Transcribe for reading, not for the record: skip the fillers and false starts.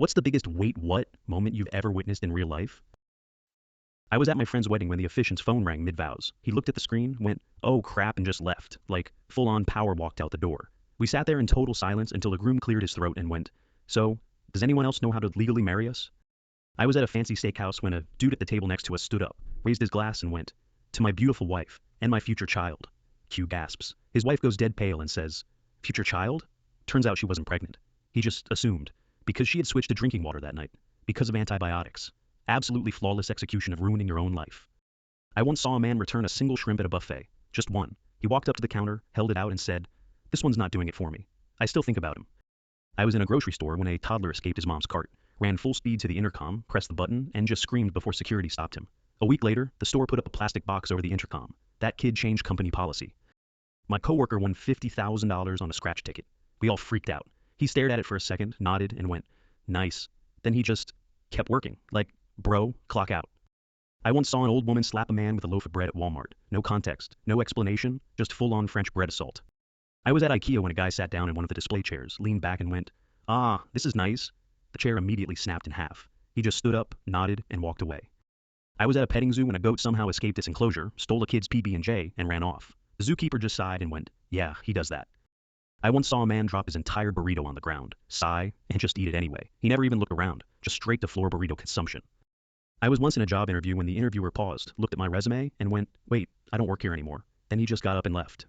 What's the biggest wait what moment you've ever witnessed in real life? I was at my friend's wedding when the officiant's phone rang mid-vows. He looked at the screen, went, "Oh crap," and just left. Like, full-on power walked out the door. We sat there in total silence until the groom cleared his throat and went, "So, does anyone else know how to legally marry us?" I was at a fancy steakhouse when a dude at the table next to us stood up, raised his glass and went, "To my beautiful wife, and my future child." Q gasps. His wife goes dead pale and says, "Future child?" Turns out she wasn't pregnant. He just assumed. Because she had switched to drinking water that night. Because of antibiotics. Absolutely flawless execution of ruining your own life. I once saw a man return a single shrimp at a buffet. Just one. He walked up to the counter, held it out and said, "This one's not doing it for me." I still think about him. I was in a grocery store when a toddler escaped his mom's cart, ran full speed to the intercom, pressed the button, and just screamed before security stopped him. A week later, the store put up a plastic box over the intercom. That kid changed company policy. My coworker won $50,000 on a scratch ticket. We all freaked out. He stared at it for a second, nodded, and went, "Nice." Then he just kept working. Like, bro, clock out. I once saw an old woman slap a man with a loaf of bread at Walmart. No context, no explanation, just full-on French bread assault. I was at IKEA when a guy sat down in one of the display chairs, leaned back and went, "Ah, this is nice." The chair immediately snapped in half. He just stood up, nodded, and walked away. I was at a petting zoo when a goat somehow escaped its enclosure, stole a kid's PB&J, and ran off. The zookeeper just sighed and went, "Yeah, he does that." I once saw a man drop his entire burrito on the ground, sigh, and just eat it anyway. He never even looked around, just straight to floor burrito consumption. I was once in a job interview when the interviewer paused, looked at my resume, and went, "Wait, I don't work here anymore." Then he just got up and left.